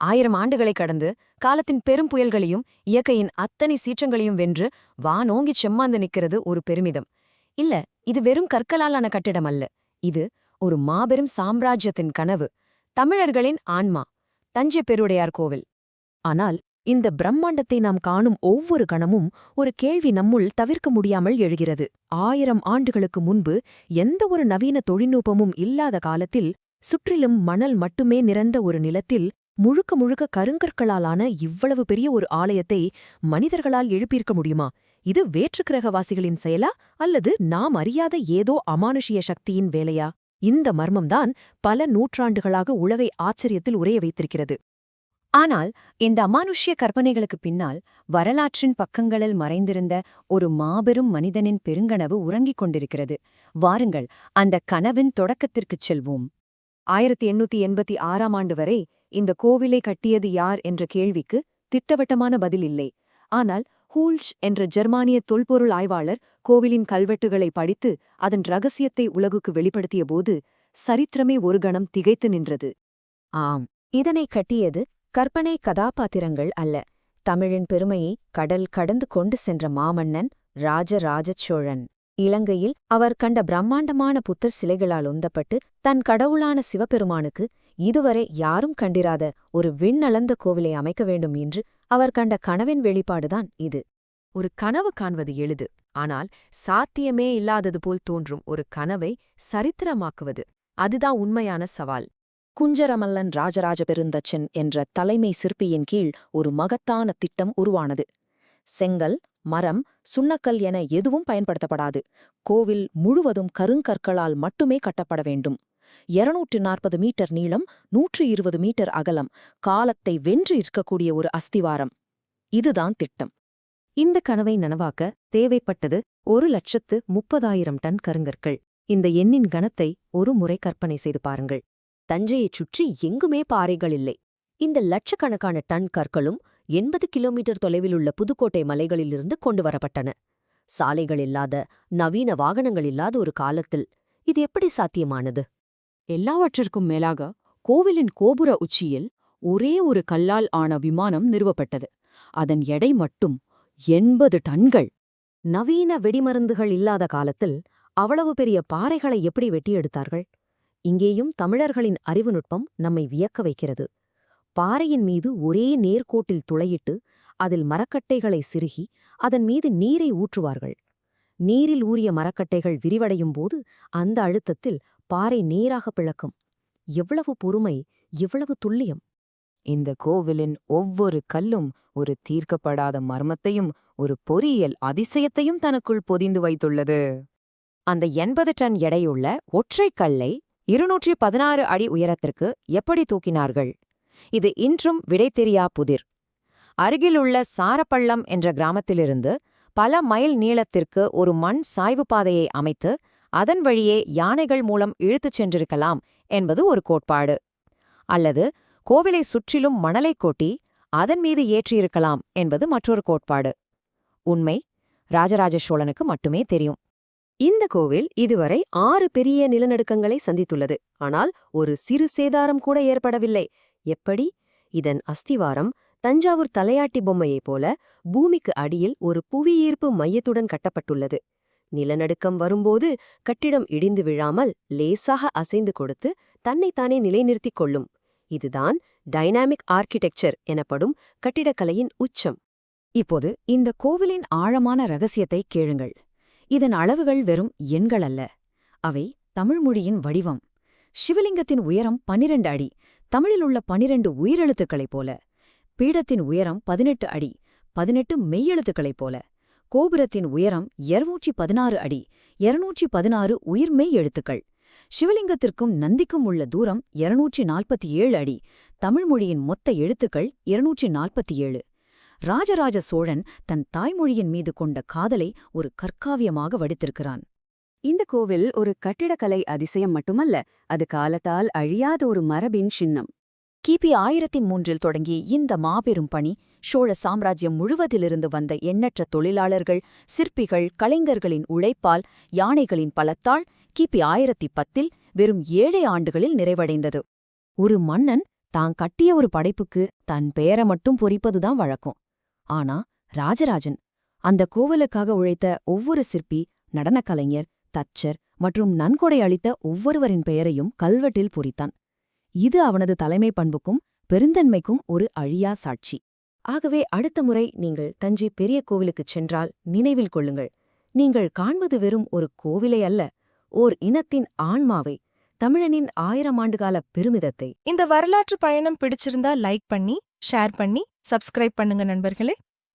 1000 ஆண்டுகளை கடந்து காலத்தின் பெரும் புயல்களையும் இயற்கையின் அத்தனை சீற்றங்களையும் வென்று வானோங்கிச் செம்மாந்து நிக்கிறது ஒரு பெருமிதம். இல்ல, இது வெறும் கற்களாலான கட்டிடம் அல்ல. இது ஒரு மாபெரும் சாம்ராஜ்யத்தின் கனவு. தமிழர்களின் ஆன்மா. தஞ்சை பெருவுடையார் கோவில். ஆனால் இந்த பிரம்மாண்டத்தை நாம் காணும் ஒவ்வொரு கணமும் ஒரு கேள்வி நம்முள் தவிர்க்க முடியாமல் எழுகிறது. 1000 ஆண்டுகளுக்கு முன்பு எந்த ஒரு நவீன தொழில்நுட்பமும் இல்லாத காலத்தில், சுற்றிலும் மணல் மட்டுமே நிறைந்த ஒரு நிலத்தில் முழுக்க முழுக்க கருங்கற்களாலான இவ்வளவு பெரிய ஒரு ஆலயத்தை மனிதர்களால் எழுப்பியிருக்க முடியுமா? இது வேற்றுக்கிரகவாசிகளின் செயலா அல்லது நாம் அறியாத ஏதோ அமானுஷிய சக்தியின் வேலையா? இந்த மர்மம்தான் பல நூற்றாண்டுகளாக உலகை ஆச்சரியத்தில் உறைய வைத்திருக்கிறது. ஆனால் இந்த அமானுஷ்ய கற்பனைகளுக்கு பின்னால் வரலாற்றின் பக்கங்களில் மறைந்திருந்த ஒரு மாபெரும் மனிதனின் பெருங்கனவு உறங்கிக் கொண்டிருக்கிறது. வாருங்கள், அந்த கனவின் தொடக்கத்திற்குச் செல்வோம். 1886ஆம் ஆண்டு வரை இந்த கோவிலை கட்டியது யார் என்ற கேள்விக்கு திட்டவட்டமான பதில் இல்லை. ஆனால் ஹூல்ஷ் என்ற ஜெர்மானிய தொல்பொருள் ஆய்வாளர் கோவிலின் கல்வெட்டுகளை படித்து அதன் ரகசியத்தை உலகுக்கு வெளிப்படுத்தியபோது சரித்திரமே ஒரு கணம் திகைத்து நின்றது. ஆம், இதனை கட்டியது கற்பனை கதாபாத்திரங்கள் அல்ல. தமிழின் பெருமையை கடல் கடந்து கொண்டு சென்ற மாமன்னன் ராஜராஜ சோழன். இலங்கையில் அவர் கண்ட பிரம்மாண்டமான புத்தர் சிலைகளால் உந்தப்பட்டு தன் கடவுளான சிவபெருமானுக்கு இதுவரை யாரும் கண்டிராத ஒரு விண்ணளந்த கோவிலை அமைக்க வேண்டும் என்று அவர் கண்ட கனவின் வெளிப்பாடுதான் இது. ஒரு கனவு காண்பது எளிது. ஆனால் சாத்தியமே இல்லாதது போல் தோன்றும் ஒரு கனவை சரித்திரமாக்குவது, அதுதான் உண்மையான சவால். குஞ்சரமல்லன் ராஜராஜ பெருந்தச்சன் என்ற தலைமை சிற்பியின் கீழ் ஒரு மகத்தான திட்டம் உருவானது. செங்கல், மரம், சுண்ணக்கல் என எதுவும் பயன்படுத்தப்படாது. கோவில் முழுவதும் கருங்கற்களால் மட்டுமே கட்டப்பட வேண்டும். 240 மீட்டர் நீளம், 120 மீட்டர் அகலம், காலத்தை வென்று இருக்கக்கூடிய ஒரு அஸ்திவாரம். இதுதான் திட்டம். இந்த கனவை நனவாக்க தேவைப்பட்டது 1,30,000 டன் கருங்கற்கள். இந்த எண்ணின் கணத்தை ஒரு முறை கற்பனை செய்து பாருங்கள். தஞ்சையைச் சுற்றி எங்குமே பாறைகள் இல்லை. இந்த லட்சக்கணக்கான டன் கற்களும் 80 கிலோமீட்டர் தொலைவிலுள்ள புதுக்கோட்டை மலைகளிலிருந்து கொண்டு வரப்பட்டன. சாலைகள் இல்லாத, நவீன வாகனங்கள் இல்லாத ஒரு காலத்தில் இது எப்படி சாத்தியமானது? எல்லாவற்றிற்கும் மேலாக கோவிலின் கோபுர உச்சியில் ஒரே ஒரு கல்லால் ஆன விமானம் நிறுவப்பட்டது. அதன் எடை மட்டும் 80 டன்கள். நவீன வெடிமருந்துகள் இல்லாத காலத்தில் அவ்வளவு பெரிய பாறைகளை எப்படி வெட்டி எடுத்தார்கள்? இங்கேயும் தமிழர்களின் அறிவு நுட்பம் நம்மை வியக்க வைக்கிறது. பாறையின் மீது ஒரே நேர்கோட்டில் துளையிட்டு அதில் மரக்கட்டைகளை சிறுகி அதன் மீது நீரை ஊற்றுவார்கள். நீரில் ஊறிய மரக்கட்டைகள் விரிவடையும் போது அந்த அழுத்தத்தில் பாறை நேராக பிளக்கும். எவ்வளவு பொறுமை, எவ்வளவு துல்லியம்! இந்த கோவிலின் ஒவ்வொரு கல்லும் ஒரு தீர்க்கப்படாத மர்மத்தையும் ஒரு பொறியியல் அதிசயத்தையும் தனக்குள் பொதிந்து வைத்துள்ளது. அந்த 80 டன் எடையுள்ள ஒற்றைக் கல்லை 216 அடி உயரத்திற்கு எப்படி தூக்கினார்கள்? இது இன்றும் விடை தெரியா புதிர். அருகிலுள்ள சாரப்பள்ளம் என்ற கிராமத்திலிருந்து பல மைல் நீளத்திற்கு ஒரு மண் சாய்வு பாதையை அமைத்து அதன் வழியே யானைகள் மூலம் இழுத்துச் சென்றிருக்கலாம் என்பது ஒரு கோட்பாடு. அல்லது கோவிலை சுற்றிலும் மணலை கொட்டி அதன் மீது ஏற்றியிருக்கலாம் என்பது மற்றொரு கோட்பாடு. உண்மை ராஜராஜ சோழனுக்கு மட்டுமே தெரியும். இந்த கோவில் இதுவரை 6 பெரிய நிலநடுக்கங்களை சந்தித்துள்ளது. ஆனால் ஒரு சிறு சேதாரம் கூட ஏற்படவில்லை. எப்படி? இதன் அஸ்திவாரம் தஞ்சாவூர் தலையாட்டி பொம்மையைப் போல பூமிக்கு அடியில் ஒரு புவியீர்ப்பு மையத்துடன் கட்டப்பட்டுள்ளது. நிலநடுக்கம் வரும்போது கட்டிடம் இடிந்து விழாமல் லேசாக அசைந்து கொடுத்து தன்னைத்தானே நிலைநிறுத்திக் கொள்ளும். இதுதான் டைனாமிக் ஆர்க்கிடெக்சர் எனப்படும் கட்டிடக்கலையின் உச்சம். இப்போது இந்த கோவிலின் ஆழமான ரகசியத்தை கேளுங்கள். இதன் அளவுகள் வெறும் எண்கள் அல்ல. அவை தமிழ்மொழியின் வடிவம். சிவலிங்கத்தின் உயரம் 12 அடி, தமிழிலுள்ள 12 உயிரெழுத்துக்களைப் போல. பீடத்தின் உயரம் 18 அடி, 18 மெய்யெழுத்துக்களைப் போல. கோபுரத்தின் உயரம் 216 அடி, 216 உயிர்மெய் எழுத்துக்கள். சிவலிங்கத்திற்கும் நந்திக்கும் உள்ள தூரம் 247 அடி, தமிழ்மொழியின் மொத்த எழுத்துக்கள் 247. ராஜராஜ சோழன் தன் தாய்மொழியின் மீது கொண்ட காதலை ஒரு கற்காவியமாக வடித்திருக்கிறான். இந்த கோவில் ஒரு கட்டிடக்கலை அதிசயம் மட்டுமல்ல, அது காலத்தால் அழியாத ஒரு மரபின் சின்னம். கிபி 1003 தொடங்கி இந்த மாபெரும் பணி சோழ சாம்ராஜ்யம் முழுவதிலிருந்து வந்த எண்ணற்ற தொழிலாளர்கள், சிற்பிகள், கலைஞர்களின் உழைப்பால், யானைகளின் பலத்தால் கிபி 1010 வெறும் 7 ஆண்டுகளில் நிறைவடைந்தது. ஒரு மன்னன் தான் கட்டிய ஒரு படைப்புக்கு தன் பெயரை மட்டும் பொறிப்பதுதான் வழக்கம். ஆனா ராஜராஜன் அந்த கோவிலுக்காக உழைத்த ஒவ்வொரு சிற்பி, நடனக் கலைஞர், தச்சர் மற்றும் நன்கொடை அளித்த ஒவ்வொருவரின் பெயரையும் கல்வெட்டில் பொறித்தான். இது அவனது தலைமை பண்புக்கும் பெருந்தன்மைக்கும் ஒரு அழியா சாட்சி. ஆகவே அடுத்த முறை நீங்கள் தஞ்சை பெரிய கோவிலுக்குச் சென்றால் நினைவில் கொள்ளுங்கள், நீங்கள் காண்பது வெறும் ஒரு கோவிலை அல்ல, ஓர் இனத்தின் ஆன்மாவை, தமிழனின் 1000 ஆண்டுகால பெருமிதத்தை. இந்த வரலாற்று பயணம் பிடிச்சிருந்தா லைக் பண்ணி, ஷேர் பண்ணி, சப்ஸ்கிரைப் பண்ணுங்க நண்பர்களே.